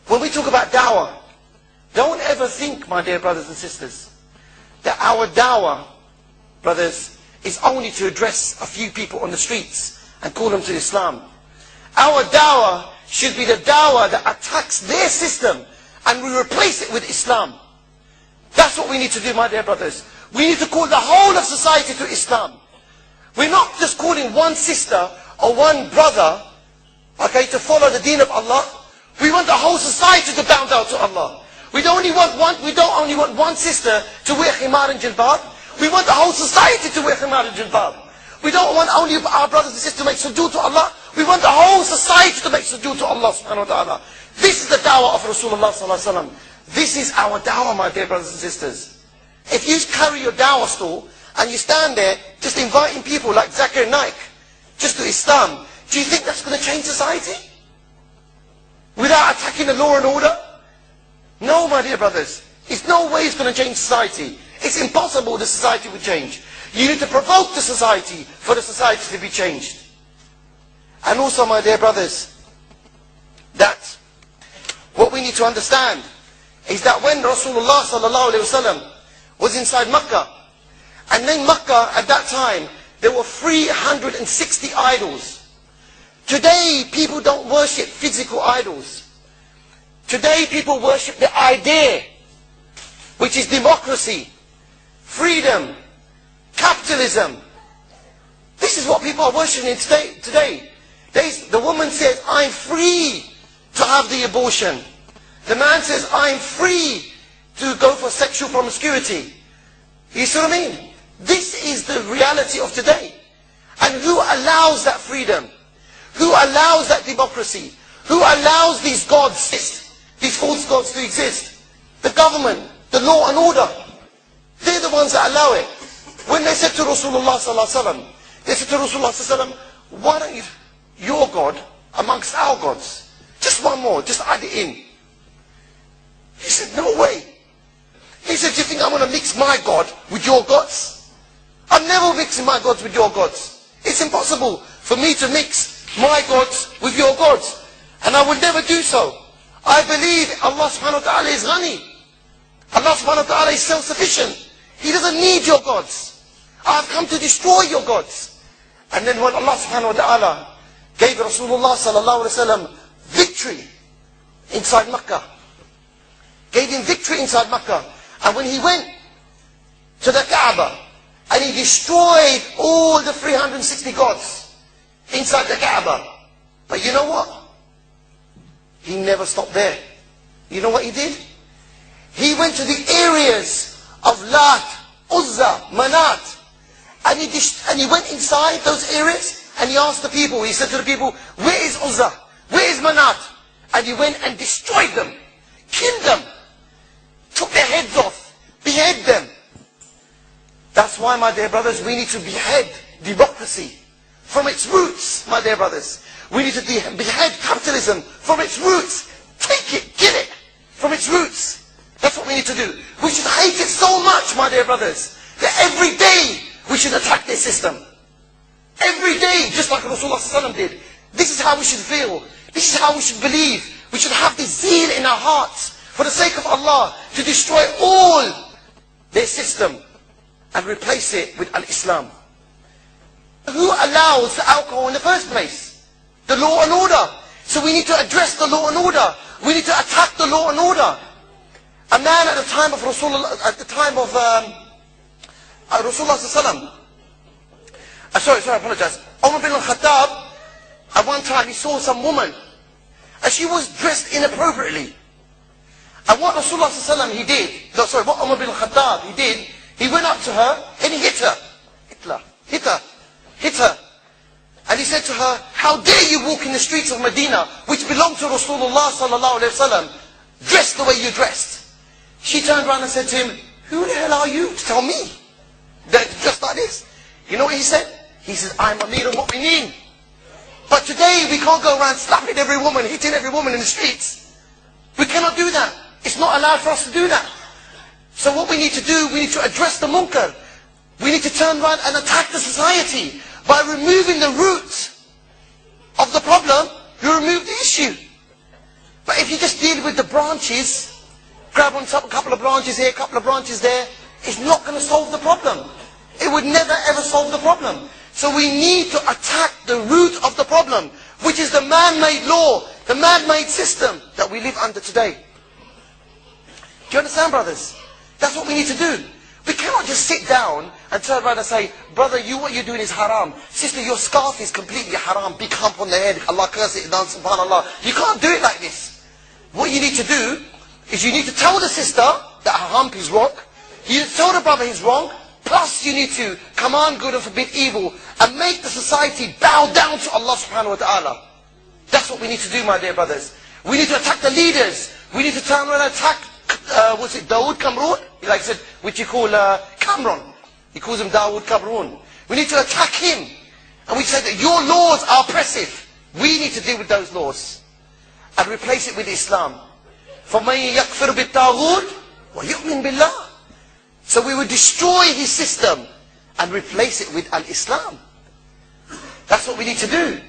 When we talk about dawah, don't ever think, my dear brothers and sisters, that our dawah, brothers, is only to address a few people on the streets and call them to Islam. Our dawah should be the dawah that attacks their system and we replace it with Islam. That's what we need to do, my dear brothers. We need to call the whole of society to Islam. We're not just calling one sister or one brother, okay, to follow the deen of Allah. We want the whole society to bow down to Allah. We don't only want one sister to wear khimar and jilbab. We want the whole society to wear khimar and jilbab. We don't want only our brothers and sisters to make sujood to Allah. We want the whole society to make sujood to Allah subhanahu wa ta'ala. This is the dawah of Rasulullah sallallahu alaihi wasallam. This is our dawah, my dear brothers and sisters. If you carry your dawah stall and you stand there just inviting people like Zakir Naik just to Islam, do you think that's going to change society? Without attacking the law and order? No, my dear brothers. It's no way it's going to change society. It's impossible the society will change. You need to provoke the society for the society to be changed. And also, my dear brothers, that what we need to understand is that when Rasulullah sallallahu alaihi wasallam was inside Makkah, and in Makkah at that time there were 360 idols. Today people don't worship physical idols. Today people worship the idea, which is democracy, freedom, capitalism. This is what people are worshipping today. The woman says, I'm free to have the abortion. The man says, I'm free to go for sexual promiscuity. You see what I mean? This is the reality of today. And who allows that freedom? Who allows that democracy? Who allows these gods, these false gods to exist? The government, the law and order. They're the ones that allow it. When they said to Rasulullah sallallahu alaihi wasallam, they said to Rasulullah sallallahu alaihi wasallam, why don't you, your God amongst our gods? Just one more, just add it in. He said, no way. He said, do you think I'm going to mix my God with your gods? I'm never mixing my gods with your gods. It's impossible for me to mix my gods with your gods. And I will never do so. I believe Allah subhanahu wa ta'ala is ghani. Allah subhanahu wa ta'ala is self-sufficient. He doesn't need your gods. I have come to destroy your gods. And then when Allah subhanahu wa ta'ala gave Rasulullah sallallahu alaihi wasallam victory inside Makkah, gave him victory inside Makkah, and when he went to the Kaaba and he destroyed all the 360 gods inside the Kaaba, but you know what? He never stopped there. You know what he did? He went to the areas of Lat, Uzza, Manat, and he went inside those areas and he asked the people, he said to the people, where is Uzza? Where is Manat? And he went and destroyed them, killed them, took their heads off, behead them. That's why, my dear brothers, we need to behead democracy from its roots, my dear brothers. We need to behead capitalism from its roots. Take it, kill it from its roots. That's what we need to do. We should hate it so much, my dear brothers, that every day we should attack this system. Every day, just like Rasulullah ﷺ did. This is how we should feel. This is how we should believe. We should have this zeal in our hearts for the sake of Allah to destroy all their system and replace it with al-Islam. Who allows the alcohol in the first place? The law and order. So we need to address the law and order. We need to attack the law and order. A man at the time of Rasulullah, Rasulullah sallallahu I apologize. Umar bin al-Khattab, at one time he saw some woman and she was dressed inappropriately. And what Rasulullah sallallahu he did, what Umar bin al-Khattab he did, he went up to her and he hit her. Hit her. And he said to her, how dare you walk in the streets of Medina, which belong to Rasulullah sallallahu alaihi wasallam, dressed the way you dressed. She turned around and said to him, who the hell are you to tell me that just like this? You know what he said? He said, I'm Amir al-Mu'mineen. But today we can't go around slapping every woman, hitting every woman in the streets. We cannot do that. It's not allowed for us to do that. So what we need to do, we need to address the munkar. We need to turn around and attack the society. By removing the root of the problem, you remove the issue. But if you just deal with the branches, grab on top, a couple of branches here, a couple of branches there, is not going to solve the problem. It would never ever solve the problem. So we need to attack the root of the problem, which is the man-made law, the man-made system that we live under today. Do you understand, brothers? That's what we need to do. We cannot just sit down and turn around and say, brother, what you're doing is haram. Sister, your scarf is completely haram. Big hump on the head. Allah curse it down, subhanAllah. You can't do it like this. What you need to do is you need to tell the sister that her hump is wrong. You need to tell the brother he's wrong. Plus you need to command good and forbid evil and make the society bow down to Allah subhanahu wa ta'ala. That's what we need to do, my dear brothers. We need to attack the leaders. We need to turn around and attack, Dawood Kamrun? Like I said, which you call Cameron. He calls him Dawood Kamrun. We need to attack him. And we say that your laws are oppressive. We need to deal with those laws. And replace it with Islam. فَمَنْ يَكْفِرُ بِالطَّاغُوتِ وَيُؤْمِنْ بِاللَّهِ. So we would destroy his system and replace it with Al-Islam. That's what we need to do.